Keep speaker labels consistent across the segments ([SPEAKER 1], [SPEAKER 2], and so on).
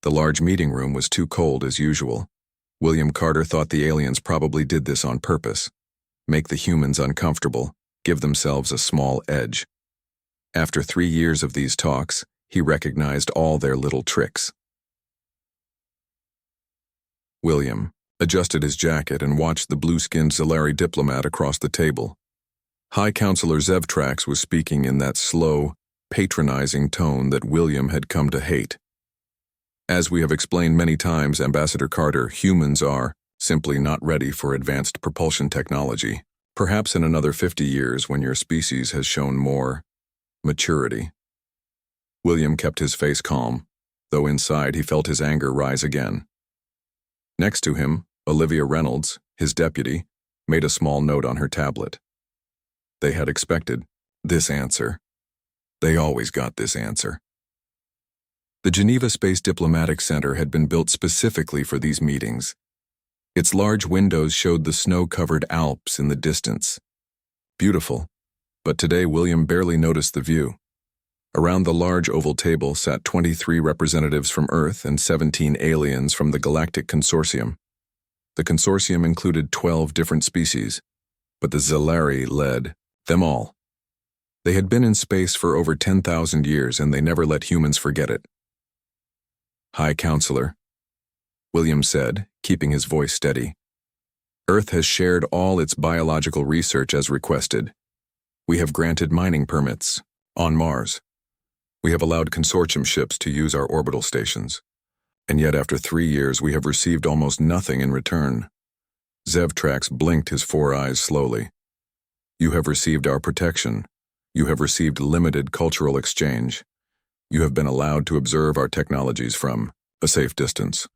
[SPEAKER 1] The large meeting room was too cold as usual. William Carter thought the aliens probably did this on purpose. Make the humans uncomfortable, give themselves a small edge. After 3 years of these talks, he recognized all their little tricks. William adjusted his jacket and watched the blue-skinned Zalari diplomat across the table. High Counselor Zevtrax was speaking in that slow, patronizing tone that William had come to hate. As we have explained many times, Ambassador Carter, humans are simply not ready for advanced propulsion technology. Perhaps in another 50 years when your species has shown more maturity. William kept his face calm, though inside he felt his anger rise again. Next to him, Olivia Reynolds, his deputy, made a small note on her tablet. They had expected this answer. They always got this answer. The Geneva Space Diplomatic Center had been built specifically for these meetings. Its large windows showed the snow-covered Alps in the distance. Beautiful, but today William barely noticed the view. Around the large oval table sat 23 representatives from Earth and 17 aliens from the Galactic Consortium. The consortium included 12 different species, but the Zalari led them all. They had been in space for over 10,000 years and they never let humans forget it. High Counselor, William said, keeping his voice steady. Earth has shared all its biological research as requested. We have granted mining permits on Mars. We have allowed consortium ships to use our orbital stations. And yet after 3 years we have received almost nothing in return. Zevtrax blinked his 4 eyes slowly. You have received our protection. You have received limited cultural exchange. You have been allowed to observe our technologies from a safe distance.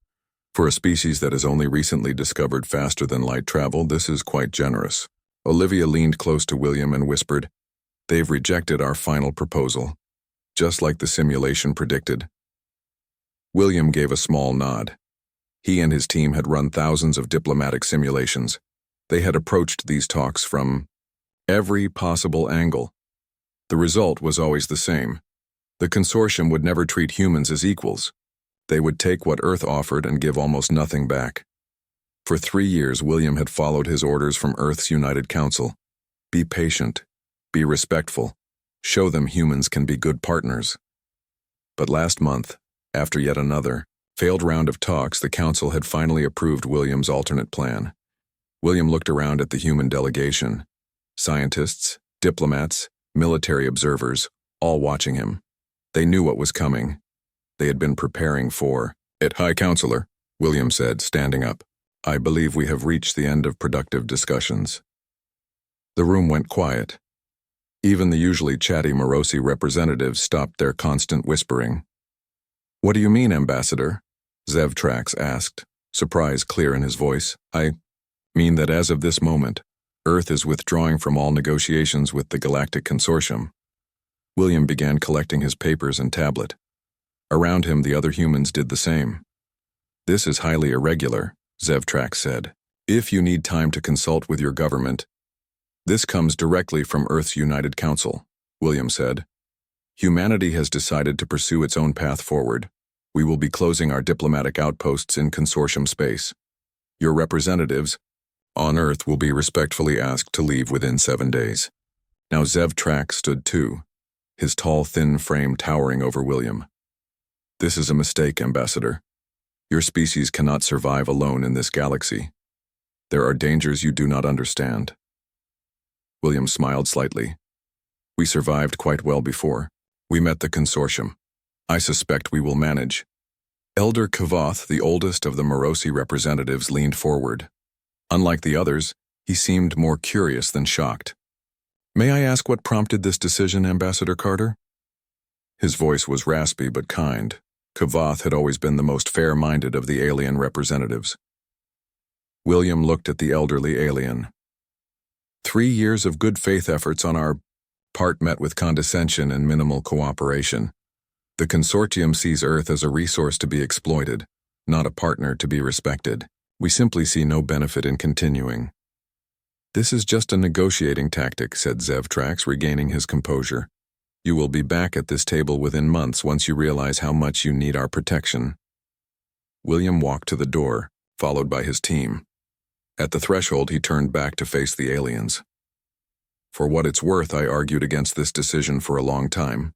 [SPEAKER 1] For a species that has only recently discovered faster-than-light travel, this is quite generous. Olivia leaned close to William and whispered, They've rejected our final proposal, just like the simulation predicted. William gave a small nod. He and his team had run thousands of diplomatic simulations. They had approached these talks from every possible angle. The result was always the same. The consortium would never treat humans as equals. They would take what Earth offered and give almost nothing back. For 3 years, William had followed his orders from Earth's United Council. Be patient. Be respectful. Show them humans can be good partners. But last month, after yet another failed round of talks, the Council had finally approved William's alternate plan. William looked around at the human delegation. Scientists, diplomats, military observers, all watching him. They knew what was coming. They had been preparing for it. High Counselor, William said, standing up. I believe we have reached the end of productive discussions. The room went quiet. Even the usually chatty Morosi representatives stopped their constant whispering. What do you mean, Ambassador? Zevtrax asked, surprise clear in his voice. I mean that as of this moment, Earth is withdrawing from all negotiations with the Galactic Consortium. William began collecting his papers and tablet. Around him, the other humans did the same. This is highly irregular, Zevtrax said. If you need time to consult with your government, this comes directly from Earth's United Council, William said. Humanity has decided to pursue its own path forward. We will be closing our diplomatic outposts in consortium space. Your representatives on Earth will be respectfully asked to leave within 7 days. Now Zevtrax stood too, his tall, thin frame towering over William. This is a mistake, Ambassador. Your species cannot survive alone in this galaxy. There are dangers you do not understand. William smiled slightly. We survived quite well before. We met the consortium. I suspect we will manage. Elder Kavoth, the oldest of the Morosi representatives, leaned forward. Unlike the others, he seemed more curious than shocked. May I ask what prompted this decision, Ambassador Carter? His voice was raspy but kind. Kavoth had always been the most fair-minded of the alien representatives. William looked at the elderly alien. 3 years of good faith efforts on our part met with condescension and minimal cooperation. The consortium sees Earth as a resource to be exploited, not a partner to be respected. We simply see no benefit in continuing. This is just a negotiating tactic, said Zevtrax, regaining his composure. You will be back at this table within months once you realize how much you need our protection. William walked to the door, followed by his team. At the threshold, he turned back to face the aliens. For what it's worth, I argued against this decision for a long time.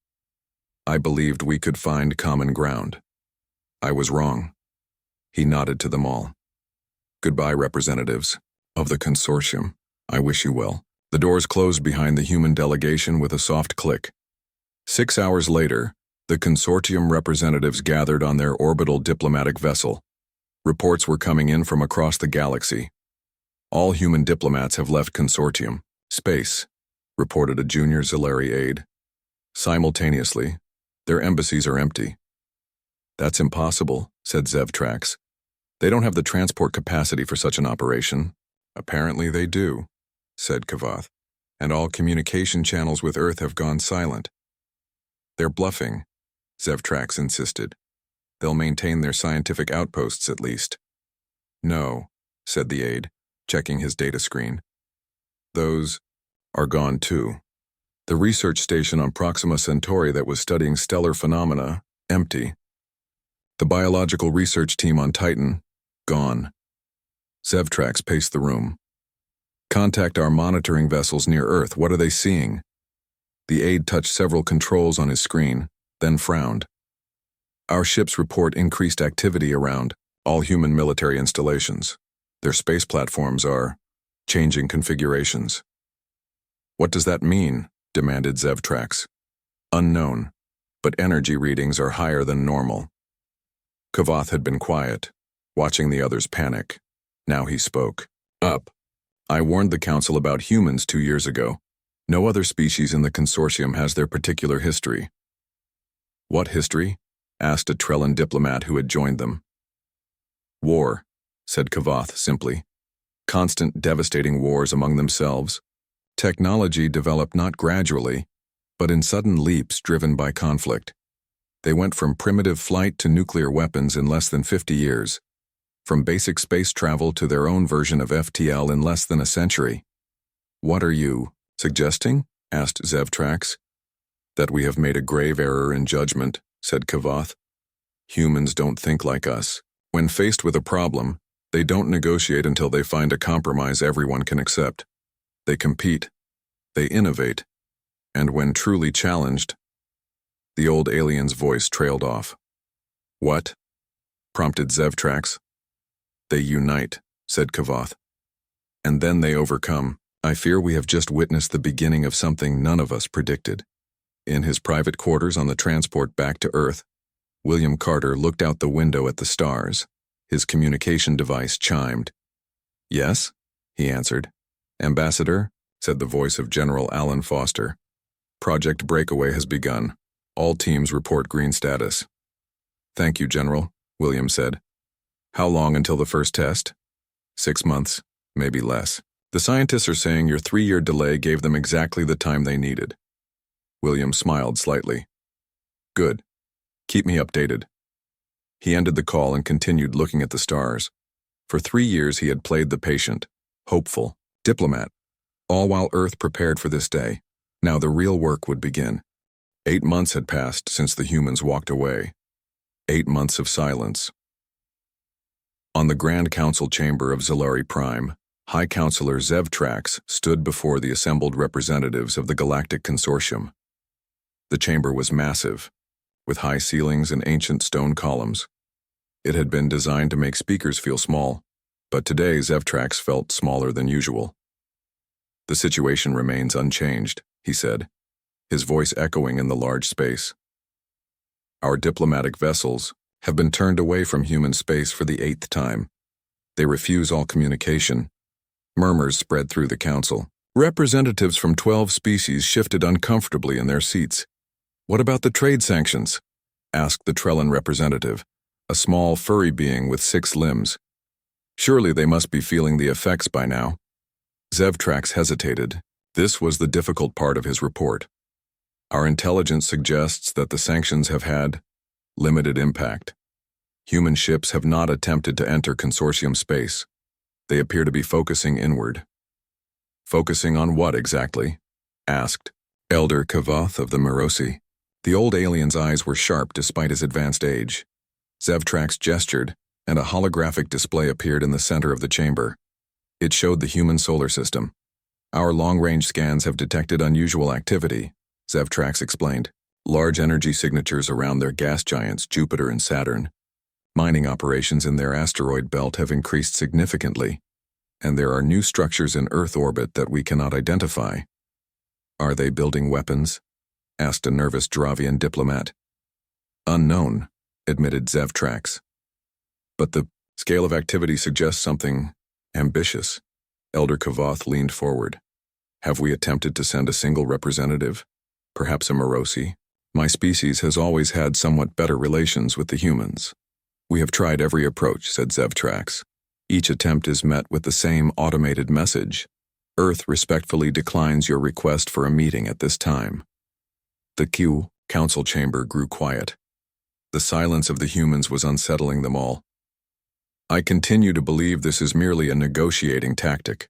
[SPEAKER 1] I believed we could find common ground. I was wrong. He nodded to them all. Goodbye, representatives of the consortium. I wish you well. The doors closed behind the human delegation with a soft click. 6 hours later, the consortium representatives gathered on their orbital diplomatic vessel. Reports were coming in from across the galaxy. All human diplomats have left consortium. Space, reported a junior Zilari aide. Simultaneously, their embassies are empty. That's impossible, said Zevtrax. They don't have the transport capacity for such an operation. Apparently they do, said Kavath, and all communication channels with Earth have gone silent. They're bluffing, Zevtrax insisted. They'll maintain their scientific outposts at least. No, said the aide, checking his data screen. Those are gone too. The research station on Proxima Centauri that was studying stellar phenomena, empty. The biological research team on Titan, gone. Zevtrax paced the room. Contact our monitoring vessels near Earth. What are they seeing? The aide touched several controls on his screen, then frowned. Our ships report increased activity around all human military installations. Their space platforms are changing configurations. What does that mean? Demanded Zevtrax. Unknown, but energy readings are higher than normal. Kavath had been quiet, watching the others panic. Now he spoke. Up. I warned the Council about humans 2 years ago. No other species in the consortium has their particular history. What history? Asked a Trellan diplomat who had joined them. War, said Kavath simply. Constant devastating wars among themselves. Technology developed not gradually, but in sudden leaps driven by conflict. They went from primitive flight to nuclear weapons in less than 50 years, from basic space travel to their own version of FTL in less than a century. What are you suggesting? Asked Zevtrax. That we have made a grave error in judgment, said Kavath. Humans don't think like us. When faced with a problem, they don't negotiate until they find a compromise everyone can accept. They compete. They innovate. And when truly challenged, the old alien's voice trailed off. What? Prompted Zevtrax. They unite, said Kavath. And then they overcome. I fear we have just witnessed the beginning of something none of us predicted. In his private quarters on the transport back to Earth, William Carter looked out the window at the stars. His communication device chimed. Yes, he answered. Ambassador, said the voice of General Alan Foster. Project Breakaway has begun. All teams report green status. Thank you, General, William said. How long until the first test? 6 months, maybe less. The scientists are saying your 3-year delay gave them exactly the time they needed. William smiled slightly. Good. Keep me updated. He ended the call and continued looking at the stars. For 3 years he had played the patient, hopeful, diplomat, all while Earth prepared for this day. Now the real work would begin. 8 months had passed since the humans walked away. 8 months of silence. On the Grand Council chamber of Zilari Prime, High Counselor Zevtrax stood before the assembled representatives of the Galactic Consortium. The chamber was massive, with high ceilings and ancient stone columns. It had been designed to make speakers feel small, but today Zevtrax felt smaller than usual. The situation remains unchanged, he said, his voice echoing in the large space. Our diplomatic vessels have been turned away from human space for the 8th time. They refuse all communication. Murmurs spread through the council. Representatives from 12 species shifted uncomfortably in their seats. What about the trade sanctions? Asked the Trellan representative, a small furry being with 6 limbs. Surely they must be feeling the effects by now. Zevtrax hesitated. This was the difficult part of his report. Our intelligence suggests that the sanctions have had limited impact. Human ships have not attempted to enter consortium space. They appear to be focusing inward. Focusing on what exactly? Asked Elder Kavath of the Merosi. The old alien's eyes were sharp despite his advanced age. Zevtrax gestured, and a holographic display appeared in the center of the chamber. It showed the human solar system. Our long-range scans have detected unusual activity, Zevtrax explained. Large energy signatures around their gas giants Jupiter and Saturn. Mining operations in their asteroid belt have increased significantly, and there are new structures in Earth orbit that we cannot identify. Are they building weapons? Asked a nervous Dravian diplomat. Unknown, admitted Zevtrax. But the scale of activity suggests something ambitious. Elder Kavoth leaned forward. Have we attempted to send a single representative? Perhaps a Morosi? My species has always had somewhat better relations with the humans. We have tried every approach, said Zevtrax. Each attempt is met with the same automated message. Earth respectfully declines your request for a meeting at this time. The council chamber grew quiet. The silence of the humans was unsettling them all. I continue to believe this is merely a negotiating tactic,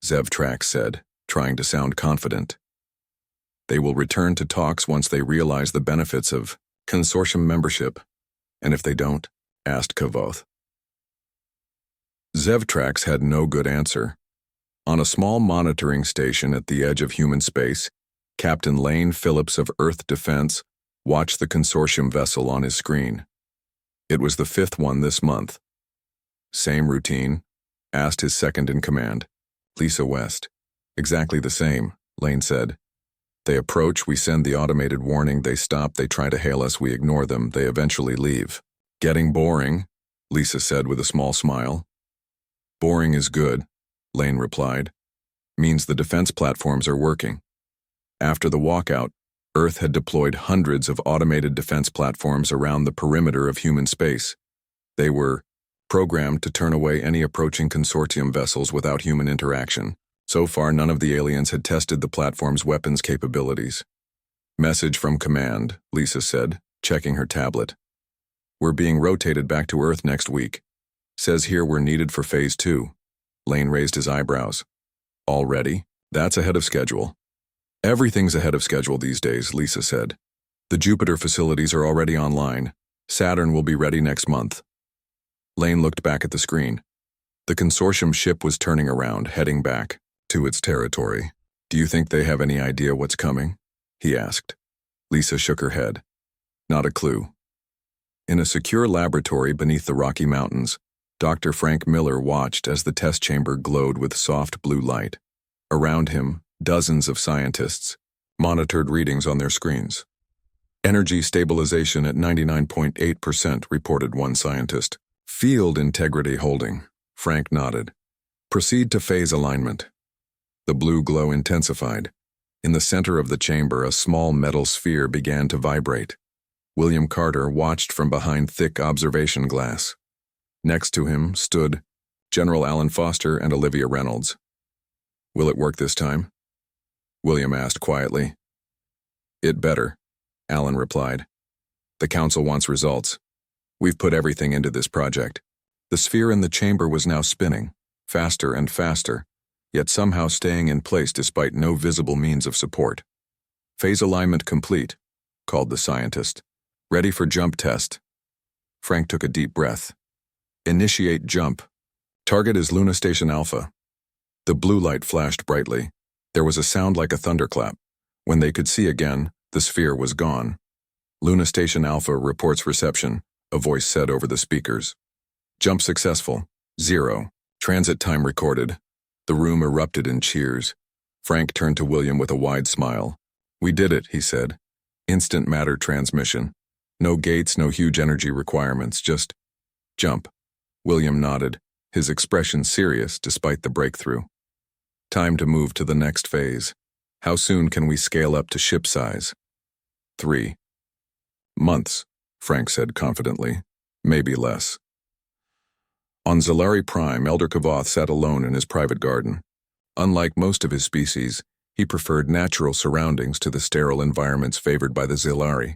[SPEAKER 1] Zevtrax said, trying to sound confident. They will return to talks once they realize the benefits of consortium membership. And if they don't? Asked Kavoth. Zevtrax had no good answer. On a small monitoring station at the edge of human space, Captain Lane Phillips of Earth Defense watched the consortium vessel on his screen. It was the 5th one this month. Same routine? Asked his second-in-command, Lisa West. Exactly the same, Lane said. They approach, we send the automated warning, they stop, they try to hail us, we ignore them, they eventually leave. Getting boring, Lisa said with a small smile. Boring is good, Lane replied. Means the defense platforms are working. After the walkout, Earth had deployed hundreds of automated defense platforms around the perimeter of human space. They were programmed to turn away any approaching consortium vessels without human interaction. So far, none of the aliens had tested the platform's weapons capabilities. Message from command, Lisa said, checking her tablet. We're being rotated back to Earth next week. Says here we're needed for Phase 2. Lane raised his eyebrows. Already? That's ahead of schedule. Everything's ahead of schedule these days, Lisa said. The Jupiter facilities are already online. Saturn will be ready next month. Lane looked back at the screen. The consortium ship was turning around, heading back to its territory. Do you think they have any idea what's coming? He asked. Lisa shook her head. Not a clue. In a secure laboratory beneath the Rocky Mountains, Dr. Frank Miller watched as the test chamber glowed with soft blue light. Around him, dozens of scientists monitored readings on their screens. Energy stabilization at 99.8%, reported one scientist. Field integrity holding. Frank nodded. Proceed to phase alignment. The blue glow intensified. In the center of the chamber, a small metal sphere began to vibrate. William Carter watched from behind thick observation glass. Next to him stood General Alan Foster and Olivia Reynolds. Will it work this time? William asked quietly. It better, Alan replied. The council wants results. We've put everything into this project. The sphere in the chamber was now spinning, faster and faster, yet somehow staying in place despite no visible means of support. Phase alignment complete, called the scientist. Ready for jump test. Frank took a deep breath. Initiate jump. Target is Luna Station Alpha. The blue light flashed brightly. There was a sound like a thunderclap. When they could see again, the sphere was gone. Luna Station Alpha reports reception, a voice said over the speakers. Jump successful. 0. Transit time recorded. The room erupted in cheers. Frank turned to William with a wide smile. We did it, he said. Instant matter transmission. No gates, no huge energy requirements, just jump. William nodded, his expression serious despite the breakthrough. Time to move to the next phase. How soon can we scale up to ship size? 3 months, Frank said confidently. Maybe less. On Zalari Prime, Elder Kavoth sat alone in his private garden. Unlike most of his species, he preferred natural surroundings to the sterile environments favored by the Zalari.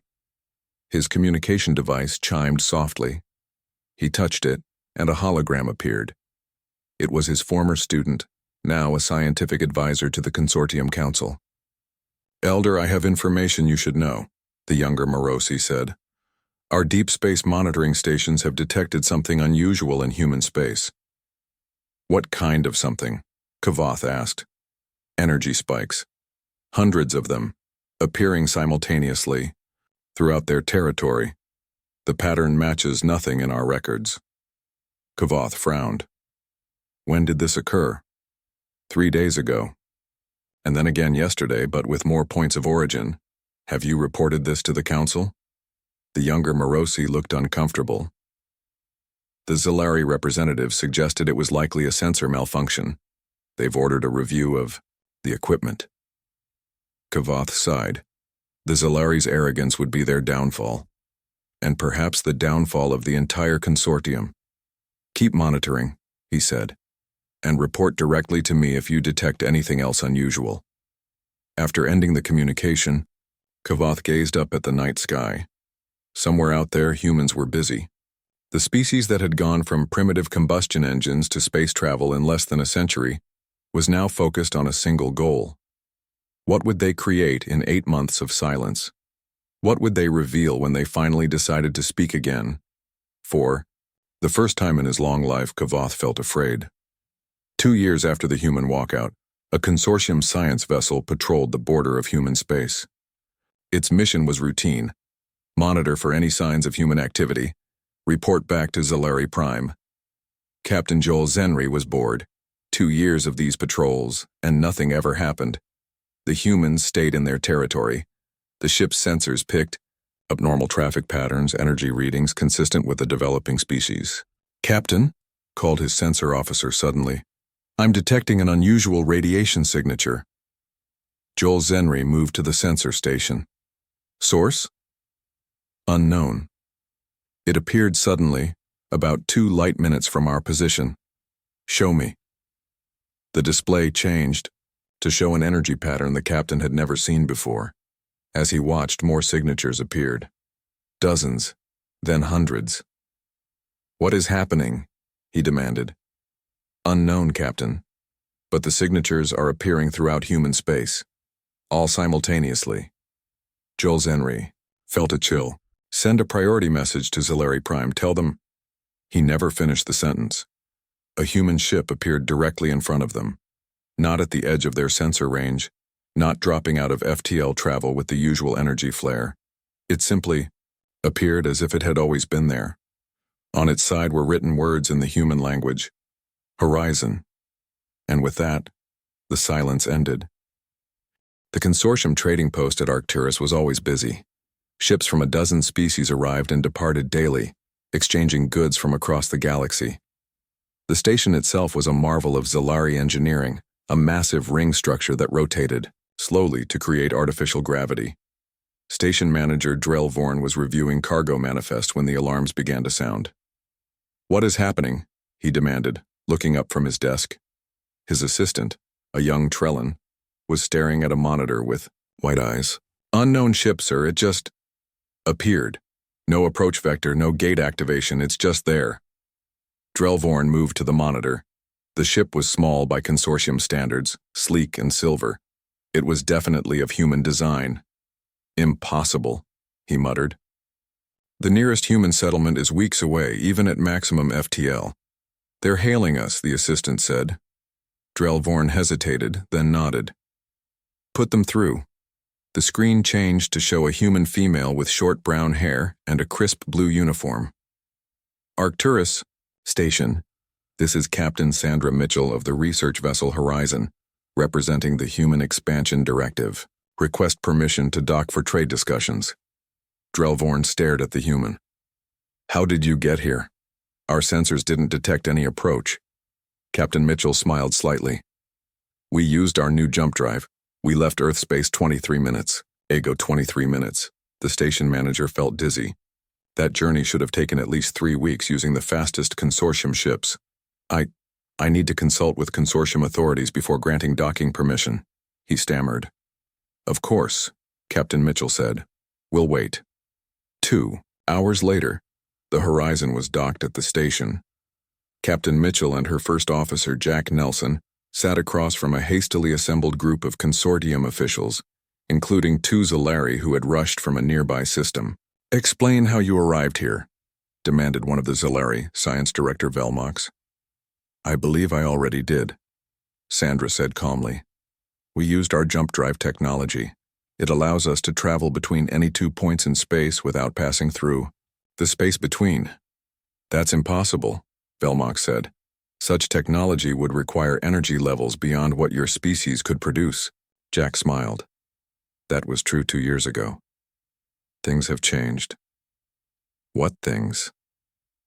[SPEAKER 1] His communication device chimed softly. He touched it, and a hologram appeared. It was his former student, now a scientific advisor to the Consortium Council. Elder, I have information you should know, the younger Morosi said. Our deep space monitoring stations have detected something unusual in human space. What kind of something? Kavath asked. Energy spikes. Hundreds of them, appearing simultaneously, throughout their territory. The pattern matches nothing in our records. Kavath frowned. When did this occur? 3 days ago. And then again yesterday, but with more points of origin. Have you reported this to the council? The younger Morosi looked uncomfortable. The Zalari representative suggested it was likely a sensor malfunction. They've ordered a review of the equipment. Kavath sighed. The Zalari's arrogance would be their downfall. And perhaps the downfall of the entire consortium. Keep monitoring, he said, and report directly to me if you detect anything else unusual. After ending the communication, Kavath gazed up at the night sky. Somewhere out there, humans were busy. The species that had gone from primitive combustion engines to space travel in less than a century was now focused on a single goal. What would they create in 8 months of silence? What would they reveal when they finally decided to speak again? For the first time in his long life, Kavath felt afraid. 2 years after the human walkout, a consortium science vessel patrolled the border of human space. Its mission was routine: monitor for any signs of human activity, report back to Zalari Prime. Captain Joel Zenri was bored. 2 years of these patrols, and nothing ever happened. The humans stayed in their territory. The ship's sensors picked abnormal traffic patterns, energy readings consistent with the developing species. Captain, called his sensor officer suddenly, I'm detecting an unusual radiation signature. Joel Zenri moved to the sensor station. Source? Unknown. It appeared suddenly, about 2 light minutes from our position. Show me. The display changed to show an energy pattern the captain had never seen before. As he watched, more signatures appeared. Dozens, then hundreds. What is happening? He demanded. Unknown, Captain. But the signatures are appearing throughout human space, all simultaneously. Joel Zenri felt a chill. Send a priority message to Zalari Prime. Tell them. He never finished the sentence. A human ship appeared directly in front of them, not at the edge of their sensor range, not dropping out of FTL travel with the usual energy flare. It simply appeared as if it had always been there. On its side were written words in the human language. Horizon. And with that, the silence ended. The consortium trading post at Arcturus was always busy. Ships from a dozen species arrived and departed daily, exchanging goods from across the galaxy. The station itself was a marvel of Zalari engineering, a massive ring structure that rotated, slowly to create artificial gravity. Station manager Drell Vorn was reviewing cargo manifest when the alarms began to sound. What is happening? He demanded, looking up from his desk. His assistant, a young Trellin, was staring at a monitor with white eyes. Unknown ship, sir, it just appeared. No approach vector, no gate activation, it's just there. Drellvorn moved to the monitor. The ship was small by consortium standards, sleek and silver. It was definitely of human design. Impossible, he muttered. The nearest human settlement is weeks away, even at maximum FTL. They're hailing us, the assistant said. Drellvorn hesitated, then nodded. Put them through. The screen changed to show a human female with short brown hair and a crisp blue uniform. Arcturus, station. This is Captain Sandra Mitchell of the research vessel Horizon, representing the Human Expansion Directive. Request permission to dock for trade discussions. Drellvorn stared at the human. How did you get here? Our sensors didn't detect any approach. Captain Mitchell smiled slightly. We used our new jump drive. We left Earth space 23 minutes. Ego 23 minutes. The station manager felt dizzy. That journey should have taken at least 3 weeks using the fastest consortium ships. I need to consult with consortium authorities before granting docking permission, he stammered. Of course, Captain Mitchell said. We'll wait. 2 hours later, the Horizon was docked at the station. Captain Mitchell and her first officer, Jack Nelson, sat across from a hastily assembled group of consortium officials, including 2 Zalari who had rushed from a nearby system. Explain how you arrived here, demanded one of the Zalari, Science Director Velmox. I believe I already did, Sandra said calmly. We used our jump drive technology. It allows us to travel between any 2 points in space without passing through the space between. That's impossible, Velmox said. Such technology would require energy levels beyond what your species could produce. Jack smiled. That was true 2 years ago. Things have changed. What things?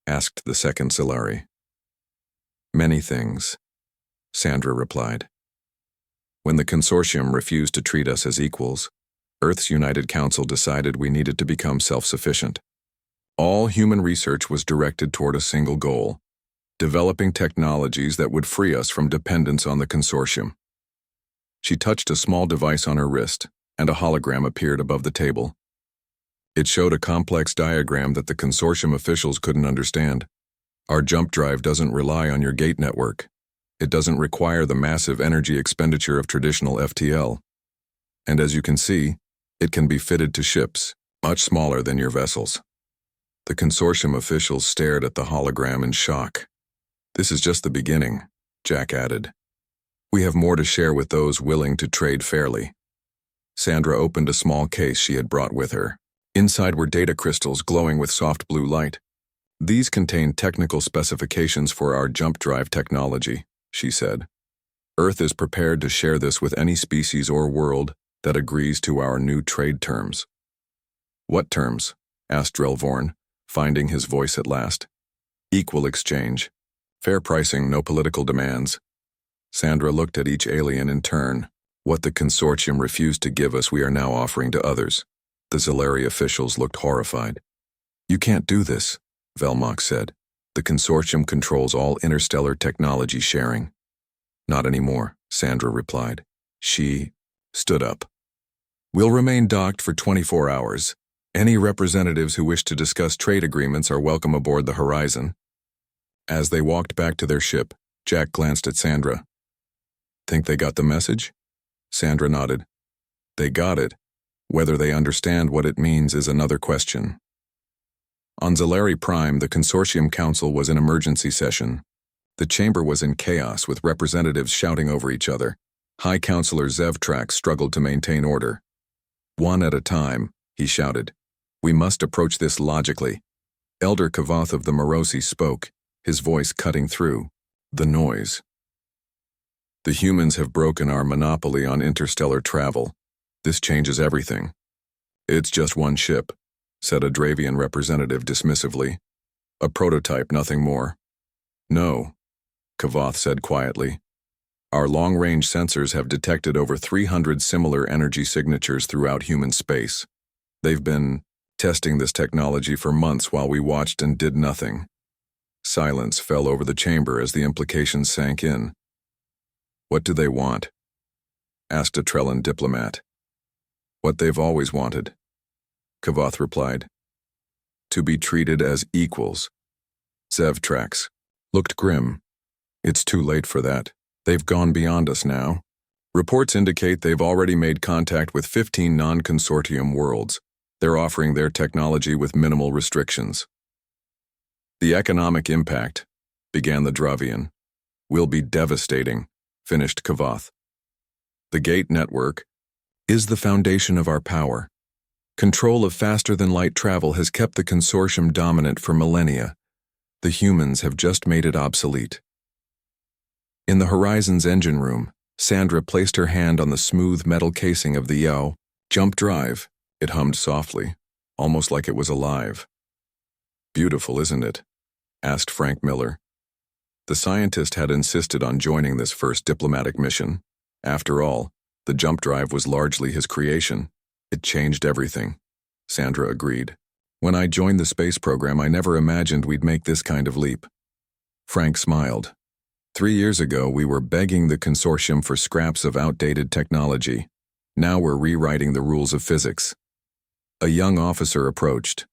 [SPEAKER 1] Asked the second Zalari. Many things, Sandra replied. When the consortium refused to treat us as equals, Earth's United Council decided we needed to become self-sufficient. All human research was directed toward a single goal: developing technologies that would free us from dependence on the consortium. She touched a small device on her wrist, and a hologram appeared above the table. It showed a complex diagram that the consortium officials couldn't understand. Our jump drive doesn't rely on your gate network. It doesn't require the massive energy expenditure of traditional FTL. And as you can see, it can be fitted to ships, much smaller than your vessels. The consortium officials stared at the hologram in shock. This is just the beginning, Jack added. We have more to share with those willing to trade fairly. Sandra opened a small case she had brought with her. Inside were data crystals glowing with soft blue light. These contain technical specifications for our jump drive technology, she said. Earth is prepared to share this with any species or world that agrees to our new trade terms. What terms? Asked Drelvorn, finding his voice at last. Equal exchange. Fair pricing, no political demands. Sandra looked at each alien in turn. What the consortium refused to give us we are now offering to others. The Zalari officials looked horrified. You can't do this, Velmox said. The consortium controls all interstellar technology sharing. Not anymore, Sandra replied. She stood up. We'll remain docked for 24 hours. Any representatives who wish to discuss trade agreements are welcome aboard the Horizon. As they walked back to their ship, Jack glanced at Sandra. Think they got the message? Sandra nodded. They got it. Whether they understand what it means is another question. On Zalari Prime, the Consortium Council was in emergency session. The chamber was in chaos with representatives shouting over each other. High Counselor Zevtrax struggled to maintain order. One at a time, he shouted. We must approach this logically. Elder Kavoth of the Morosi spoke, his voice cutting through the noise. The humans have broken our monopoly on interstellar travel. This changes everything. It's just one ship, said a Dravian representative dismissively. A prototype, nothing more. No, Kavoth said quietly. Our long-range sensors have detected over 300 similar energy signatures throughout human space. They've been testing this technology for months while we watched and did nothing. Silence fell over the chamber as the implications sank in. What do they want? Asked a Trellan diplomat. What they've always wanted, Kavoth replied. To be treated as equals. Zevtrax looked grim. It's too late for that. They've gone beyond us now. Reports indicate they've already made contact with 15 non-consortium worlds. They're offering their technology with minimal restrictions. The economic impact, began the Dravian, will be devastating, finished Kavoth. The gate network is the foundation of our power. Control of faster-than-light travel has kept the consortium dominant for millennia. The humans have just made it obsolete. In the Horizon's engine room, Sandra placed her hand on the smooth metal casing of the Yao jump drive. It hummed softly, almost like it was alive. Beautiful, isn't it? Asked Frank Miller. The scientist had insisted on joining this first diplomatic mission. After all, the jump drive was largely his creation. It changed everything. Sandra agreed. When I joined the space program, I never imagined we'd make this kind of leap. Frank smiled. 3 years ago, we were begging the consortium for scraps of outdated technology. Now we're rewriting the rules of physics. A young officer approached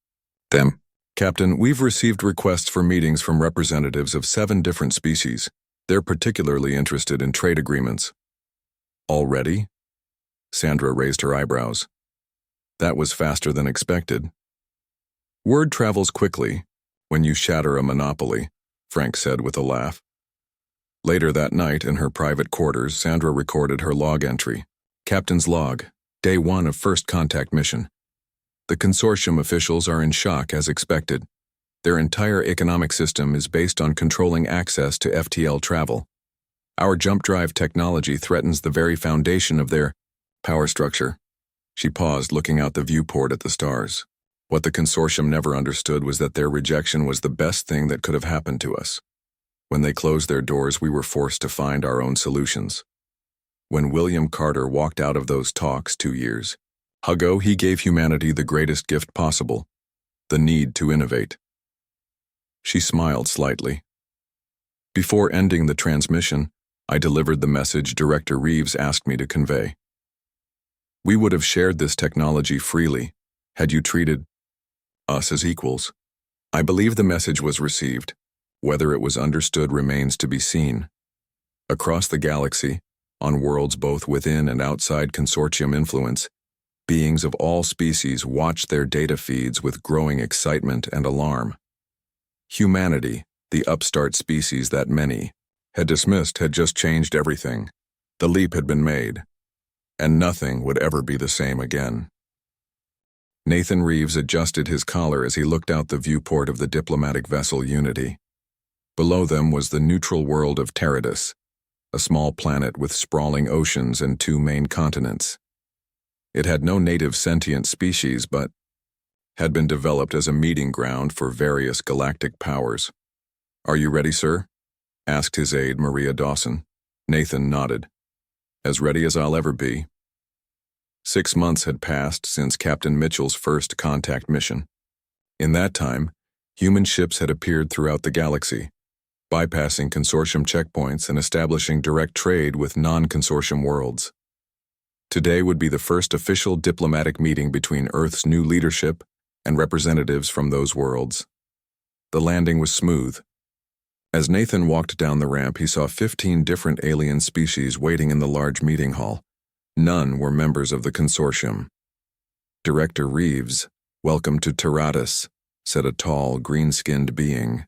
[SPEAKER 1] them. Captain, we've received requests for meetings from representatives of 7 different species. They're particularly interested in trade agreements. Already? Sandra raised her eyebrows. That was faster than expected. Word travels quickly when you shatter a monopoly, Frank said with a laugh. Later that night, in her private quarters, Sandra recorded her log entry. Captain's log, Day 1 of First Contact Mission. The consortium officials are in shock as expected. Their entire economic system is based on controlling access to FTL travel. Our jump drive technology threatens the very foundation of their power structure. She paused, looking out the viewport at the stars. What the consortium never understood was that their rejection was the best thing that could have happened to us. When they closed their doors, we were forced to find our own solutions. When William Carter walked out of those talks 2 years ago, he gave humanity the greatest gift possible, the need to innovate. She smiled slightly. Before ending the transmission, I delivered the message Director Reeves asked me to convey. We would have shared this technology freely had you treated us as equals. I believe the message was received. Whether it was understood remains to be seen. Across the galaxy, on worlds both within and outside consortium influence, beings of all species watched their data feeds with growing excitement and alarm. Humanity, the upstart species that many had dismissed, had just changed everything. The leap had been made, and nothing would ever be the same again. Nathan Reeves adjusted his collar as he looked out the viewport of the diplomatic vessel Unity. Below them was the neutral world of Teradus, a small planet with sprawling oceans and 2 main continents. It had no native sentient species, but had been developed as a meeting ground for various galactic powers. "Are you ready, sir?" asked his aide, Maria Dawson. Nathan nodded. "As ready as I'll ever be." 6 months had passed since Captain Mitchell's first contact mission. In that time, human ships had appeared throughout the galaxy, bypassing consortium checkpoints and establishing direct trade with non-consortium worlds. Today would be the first official diplomatic meeting between Earth's new leadership and representatives from those worlds. The landing was smooth. As Nathan walked down the ramp, he saw 15 different alien species waiting in the large meeting hall. None were members of the consortium. "Director Reeves, welcome to Teradus," said a tall, green-skinned being.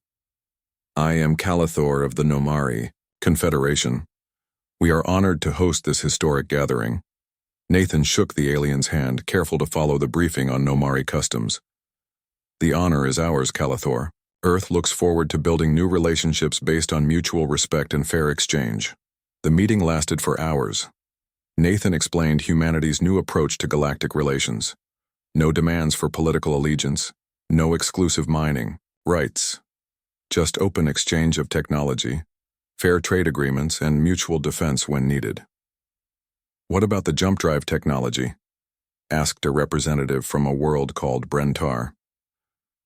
[SPEAKER 1] "I am Calathor of the Nomari Confederation. We are honored to host this historic gathering." Nathan shook the alien's hand, careful to follow the briefing on Nomari customs. "The honor is ours, Calathor. Earth looks forward to building new relationships based on mutual respect and fair exchange." The meeting lasted for hours. Nathan explained humanity's new approach to galactic relations. No demands for political allegiance, no exclusive mining rights. Just open exchange of technology, fair trade agreements, and mutual defense when needed. "What about the jump drive technology?" asked a representative from a world called Brentar.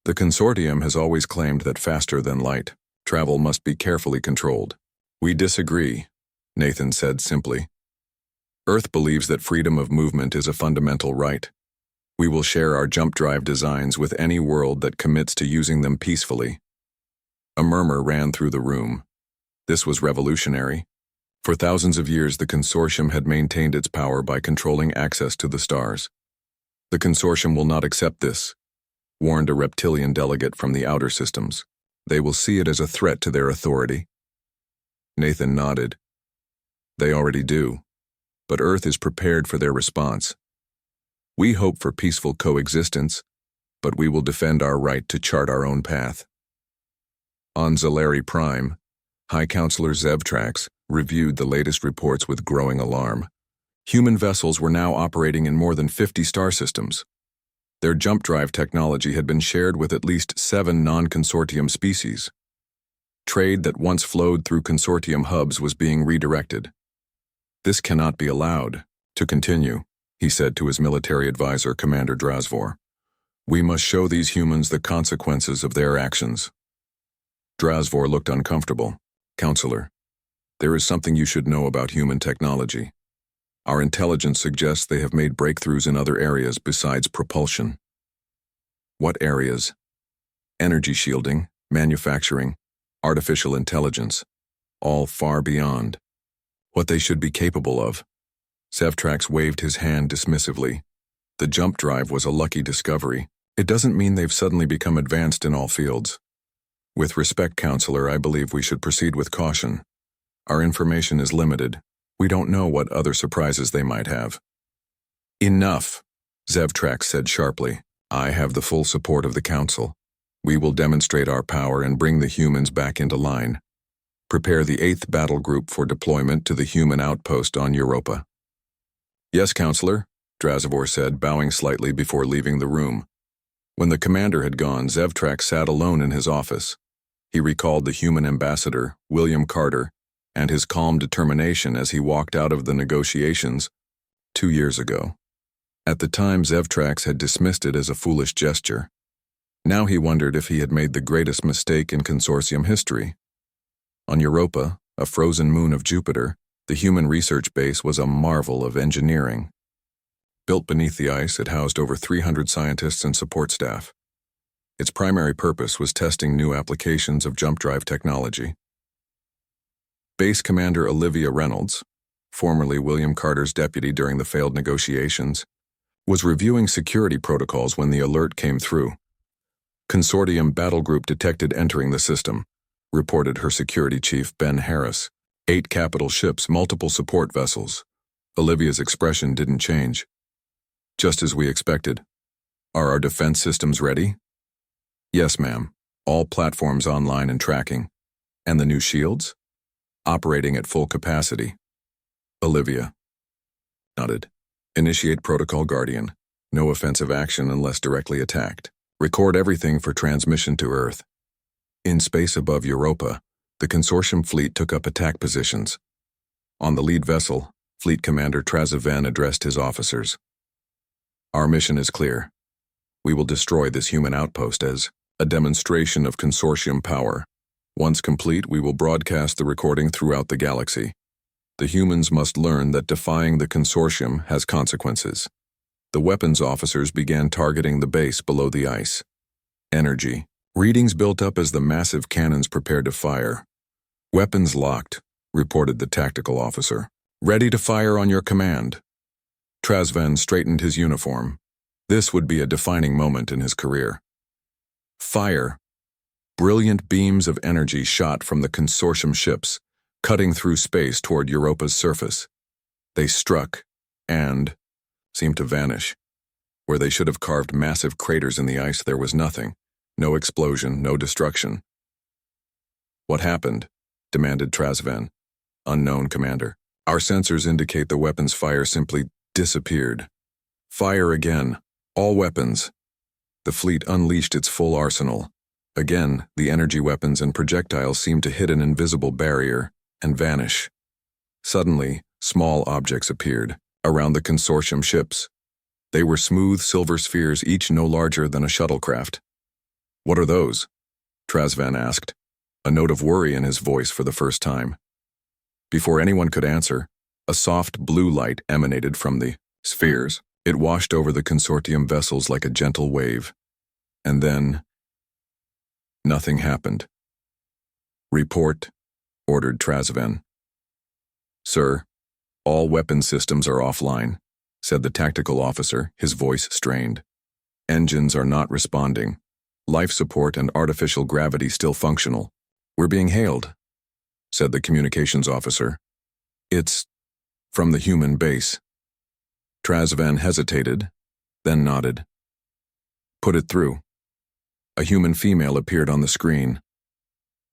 [SPEAKER 1] "The consortium has always claimed that faster than light travel must be carefully controlled." "We disagree," Nathan said simply. "Earth believes that freedom of movement is a fundamental right. We will share our jump drive designs with any world that commits to using them peacefully." A murmur ran through the room. This was revolutionary. For thousands of years, the consortium had maintained its power by controlling access to the stars. "The consortium will not accept this," warned a reptilian delegate from the outer systems. "They will see it as a threat to their authority." Nathan nodded. "They already do. But Earth is prepared for their response. We hope for peaceful coexistence, but we will defend our right to chart our own path." On Zalari Prime, High Counselor Zevtrax reviewed the latest reports with growing alarm. Human vessels were now operating in more than 50 star systems. Their jump drive technology had been shared with at least 7 non-consortium species. Trade that once flowed through consortium hubs was being redirected. "This cannot be allowed to continue," he said to his military advisor, Commander Drasvor. "We must show these humans the consequences of their actions." Drasvor looked uncomfortable. "Counselor, there is something you should know about human technology. Our intelligence suggests they have made breakthroughs in other areas besides propulsion." "What areas?" "Energy shielding, manufacturing, artificial intelligence, all far beyond what they should be capable of." Zevtrax waved his hand dismissively. The jump drive was a lucky discovery, It doesn't mean they've suddenly become advanced in all fields. With respect, Counselor, I believe we should proceed with caution. Our information is limited. We don't know what other surprises they might have. Enough, Zevtrax said sharply. I have the full support of the Council. We will demonstrate our power and bring the humans back into line. Prepare the 8th Battle Group for deployment to the human outpost on Europa. Yes, Counselor, Drazivor said, bowing slightly before leaving the room. When the commander had gone, Zevtrax sat alone in his office. He recalled the human ambassador, William Carter, and his calm determination as he walked out of the negotiations 2 years ago. At the time, Zevtrax had dismissed it as a foolish gesture. Now he wondered if he had made the greatest mistake in consortium history. On Europa, a frozen moon of Jupiter, the human research base was a marvel of engineering. Built beneath the ice, it housed over 300 scientists and support staff. Its primary purpose was testing new applications of jump drive technology. Base Commander Olivia Reynolds, formerly William Carter's deputy during the failed negotiations, was reviewing security protocols when the alert came through. Consortium Battle Group detected entering the system, reported her security chief, Ben Harris. 8 capital ships, multiple support vessels. Olivia's expression didn't change. Just as we expected. Are our defense systems ready? Yes, ma'am. All platforms online and tracking. And the new shields? Operating at full capacity. Olivia nodded. Initiate Protocol Guardian. No offensive action unless directly attacked. Record everything for transmission to Earth. In space above Europa, the consortium fleet took up attack positions. On the lead vessel, Fleet Commander Traziven addressed his officers. Our mission is clear. We will destroy this human outpost as a demonstration of consortium power. Once complete, we will broadcast the recording throughout the galaxy. The humans must learn that defying the consortium has consequences. The weapons officers began targeting the base below the ice. Energy. Readings built up as the massive cannons prepared to fire. Weapons locked, reported the tactical officer. Ready to fire on your command. Trazven straightened his uniform. This would be a defining moment in his career. Fire. Brilliant beams of energy shot from the consortium ships, cutting through space toward Europa's surface. They struck and seemed to vanish. Where they should have carved massive craters in the ice, there was nothing. No explosion, no destruction. What happened? Demanded Trazven. Unknown, Commander. Our sensors indicate the weapon's fire simply disappeared. Fire again. All weapons. The fleet unleashed its full arsenal. Again, the energy weapons and projectiles seemed to hit an invisible barrier and vanish. Suddenly, small objects appeared around the consortium ships. They were smooth silver spheres, each no larger than a shuttlecraft. What are those? Trazvan asked, a note of worry in his voice for the first time. Before anyone could answer, a soft blue light emanated from the spheres. It washed over the consortium vessels like a gentle wave. And then, nothing happened. Report, ordered Trazvan. Sir, all weapon systems are offline, said the tactical officer, his voice strained. Engines are not responding. Life support and artificial gravity still functional. We're being hailed, said the communications officer. It's from the human base. Trazvan hesitated, then nodded. Put it through. A human female appeared on the screen.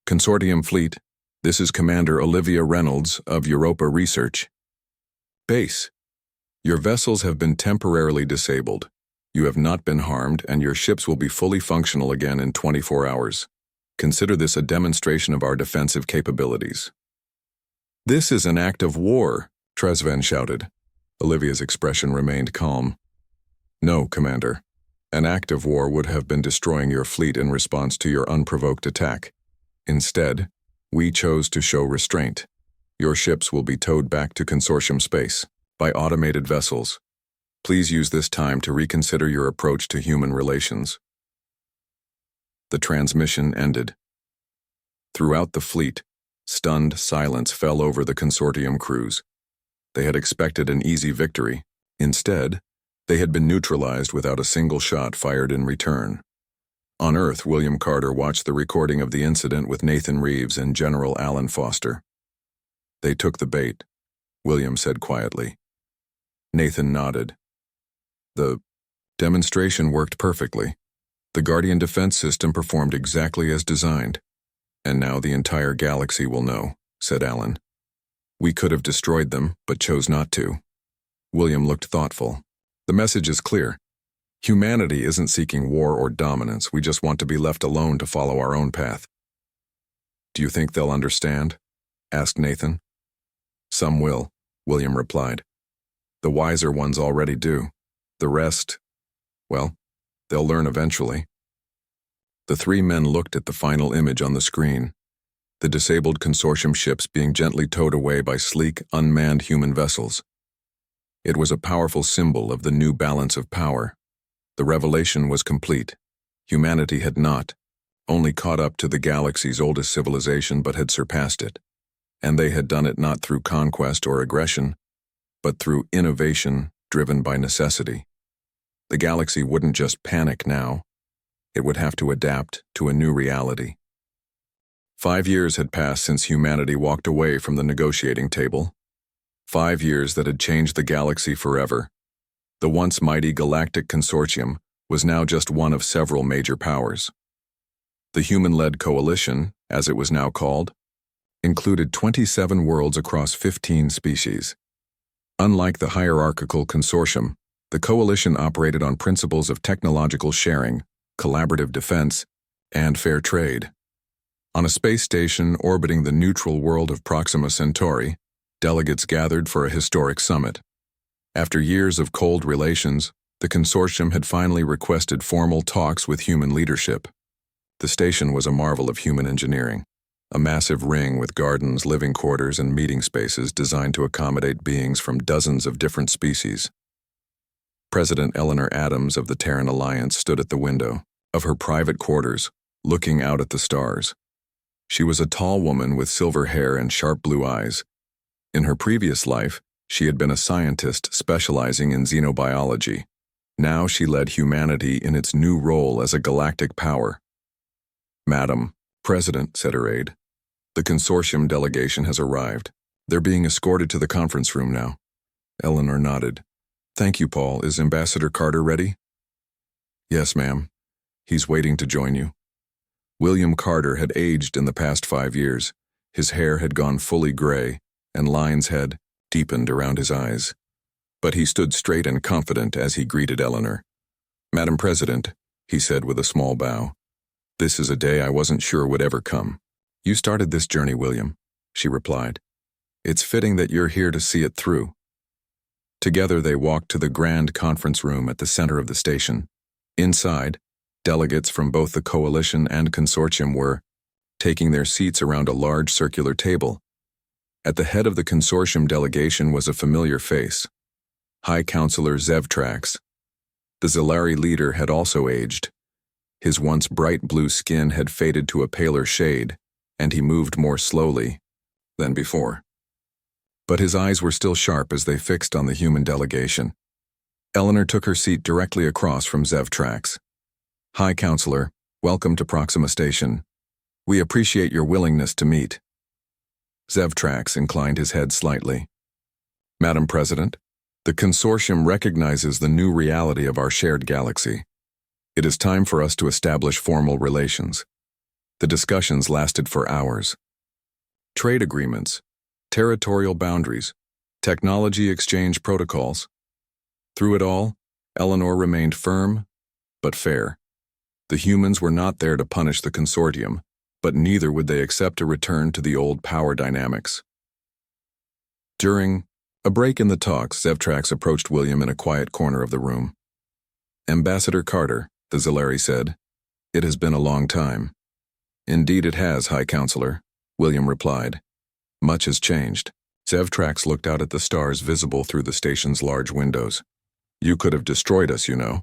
[SPEAKER 1] Consortium Fleet, this is Commander Olivia Reynolds of Europa Research. Base, your vessels have been temporarily disabled. You have not been harmed, and your ships will be fully functional again in 24 hours. Consider this a demonstration of our defensive capabilities. This is an act of war, Trazven shouted. Olivia's expression remained calm. No, Commander. An act of war would have been destroying your fleet in response to your unprovoked attack. Instead, we chose to show restraint. Your ships will be towed back to consortium space by automated vessels. Please use this time to reconsider your approach to human relations. The transmission ended. Throughout the fleet, stunned silence fell over the consortium crews. They had expected an easy victory. Instead, They had been neutralized without a single shot fired in return. On Earth, William Carter watched the recording of the incident with Nathan Reeves and General Alan Foster. "They took the bait," William said quietly. Nathan nodded. "The demonstration worked perfectly. The Guardian defense system performed exactly as designed. And now the entire galaxy will know," said Alan. "We could have destroyed them, but chose not to." William looked thoughtful. "The message is clear. Humanity isn't seeking war or dominance. We just want to be left alone to follow our own path." "Do you think they'll understand?" asked Nathan. "Some will," William replied. "The wiser ones already do. The rest, well, they'll learn eventually." The three men looked at the final image on the screen, the disabled consortium ships being gently towed away by sleek, unmanned human vessels. It was a powerful symbol of the new balance of power. The revelation was complete. Humanity had not only caught up to the galaxy's oldest civilization but had surpassed it. And they had done it not through conquest or aggression, but through innovation driven by necessity. The galaxy wouldn't just panic now. It would have to adapt to a new reality. 5 years had passed since humanity walked away from the negotiating table. 5 years that had changed the galaxy forever. The once mighty Galactic Consortium was now just one of several major powers. The human-led coalition, as it was now called, included 27 worlds across 15 species. Unlike the hierarchical consortium, the coalition operated on principles of technological sharing, collaborative defense, and fair trade. On a space station orbiting the neutral world of Proxima Centauri, delegates gathered for a historic summit. After years of cold relations, the consortium had finally requested formal talks with human leadership. The station was a marvel of human engineering, a massive ring with gardens, living quarters, and meeting spaces designed to accommodate beings from dozens of different species. President Eleanor Adams of the Terran Alliance stood at the window of her private quarters, looking out at the stars. She was a tall woman with silver hair and sharp blue eyes. In her previous life, she had been a scientist specializing in xenobiology. Now she led humanity in its new role as a galactic power. "Madam President," said her aide, "the consortium delegation has arrived. They're being escorted to the conference room now." Eleanor nodded. "Thank you, Paul. Is Ambassador Carter ready?" "Yes, ma'am. He's waiting to join you." William Carter had aged in the past 5 years. His hair had gone fully gray, and lines had deepened around his eyes. But he stood straight and confident as he greeted Eleanor. "Madam President," he said with a small bow, "this is a day I wasn't sure would ever come." "You started this journey, William," she replied. "It's fitting that you're here to see it through." Together they walked to the grand conference room at the center of the station. Inside, delegates from both the coalition and consortium were taking their seats around a large circular table. At the head of the consortium delegation was a familiar face, High Counselor Zevtrax. The Zalari leader had also aged. His once bright blue skin had faded to a paler shade, and he moved more slowly than before. But his eyes were still sharp as they fixed on the human delegation. Eleanor took her seat directly across from Zevtrax. "High Counselor, welcome to Proxima Station. We appreciate your willingness to meet." Zevtrax inclined his head slightly. "Madam President, the consortium recognizes the new reality of our shared galaxy. It is time for us to establish formal relations." The discussions lasted for hours. Trade agreements, territorial boundaries, technology exchange protocols. Through it all, Eleanor remained firm but fair. The humans were not there to punish the consortium, but neither would they accept a return to the old power dynamics. During a break in the talks, Zevtrax approached William in a quiet corner of the room. "Ambassador Carter," the Zalari said, "it has been a long time." "Indeed it has, High Counselor," William replied. "Much has changed." Zevtrax looked out at the stars visible through the station's large windows. "You could have destroyed us, you know.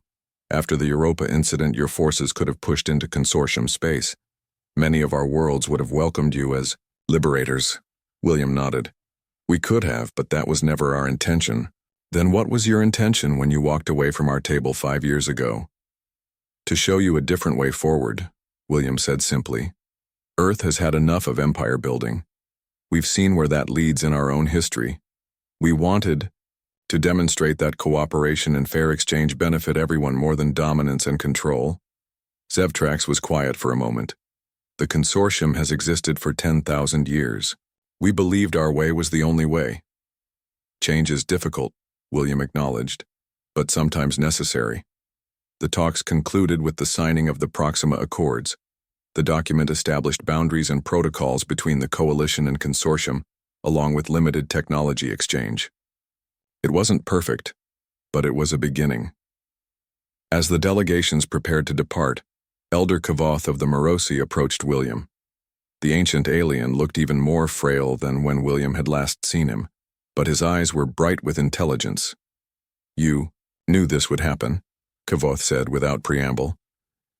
[SPEAKER 1] After the Europa incident, your forces could have pushed into consortium space. Many of our worlds would have welcomed you as liberators." William nodded. "We could have, but that was never our intention. Then what was your intention when you walked away from our table 5 years ago? To show you a different way forward, William said simply. Earth has had enough of empire building. We've seen where that leads in our own history. We wanted to demonstrate that cooperation and fair exchange benefit everyone more than dominance and control. Zevtrax was quiet for a moment. The consortium has existed for 10,000 years. We believed our way was the only way. Change is difficult, William acknowledged, but sometimes necessary. The talks concluded with the signing of the Proxima Accords. The document established boundaries and protocols between the coalition and consortium, along with limited technology exchange. It wasn't perfect, but it was a beginning. As the delegations prepared to depart, Elder Kavoth of the Morosi approached William. The ancient alien looked even more frail than when William had last seen him, but his eyes were bright with intelligence. You knew this would happen, Kavoth said without preamble.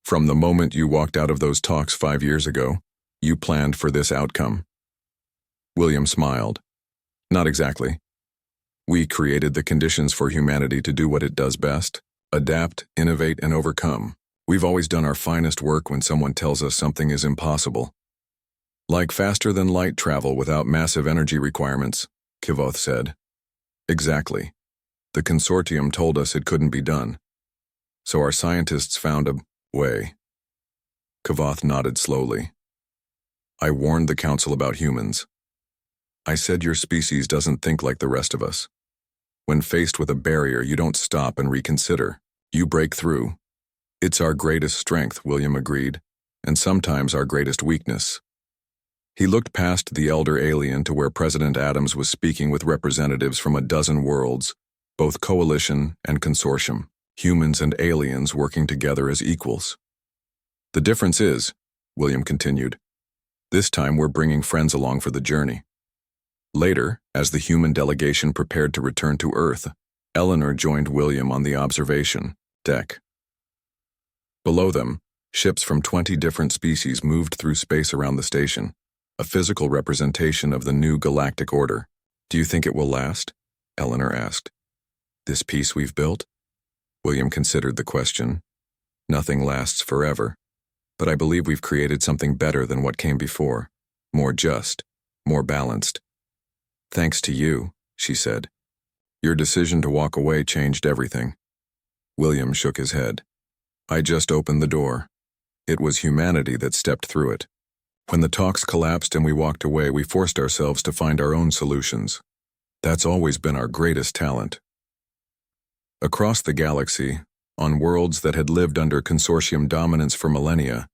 [SPEAKER 1] From the moment you walked out of those talks 5 years ago, you planned for this outcome. William smiled. Not exactly. We created the conditions for humanity to do what it does best: adapt, innovate, and overcome. We've always done our finest work when someone tells us something is impossible. Like faster-than-light travel without massive energy requirements, Kavoth said. Exactly. The consortium told us it couldn't be done. So our scientists found a way. Kavoth nodded slowly. I warned the council about humans. I said your species doesn't think like the rest of us. When faced with a barrier, you don't stop and reconsider. You break through. It's our greatest strength, William agreed, and sometimes our greatest weakness. He looked past the elder alien to where President Adams was speaking with representatives from a dozen worlds, both coalition and consortium, humans and aliens working together as equals. The difference is, William continued, this time we're bringing friends along for the journey. Later, as the human delegation prepared to return to Earth, Eleanor joined William on the observation deck. Below them, ships from 20 different species moved through space around the station, a physical representation of the new galactic order. Do you think it will last? Eleanor asked. This peace we've built? William considered the question. Nothing lasts forever, but I believe we've created something better than what came before, more just, more balanced. Thanks to you, she said. Your decision to walk away changed everything. William shook his head. I just opened the door. It was humanity that stepped through it. When the talks collapsed and we walked away, we forced ourselves to find our own solutions. That's always been our greatest talent. Across the galaxy, on worlds that had lived under consortium dominance for millennia,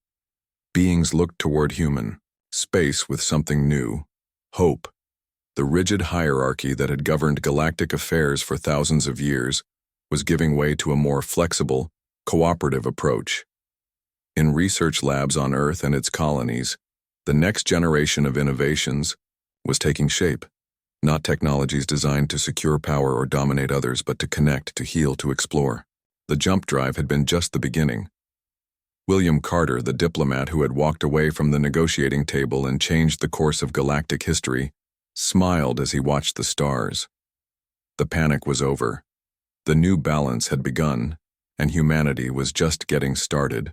[SPEAKER 1] beings looked toward human space with something new: hope. The rigid hierarchy that had governed galactic affairs for thousands of years was giving way to a more flexible, cooperative approach. In research labs on Earth and its colonies, the next generation of innovations was taking shape. Not technologies designed to secure power or dominate others, but to connect, to heal, to explore. The jump drive had been just the beginning. William Carter, the diplomat who had walked away from the negotiating table and changed the course of galactic history, smiled as he watched the stars. The panic was over. The new balance had begun, and humanity was just getting started.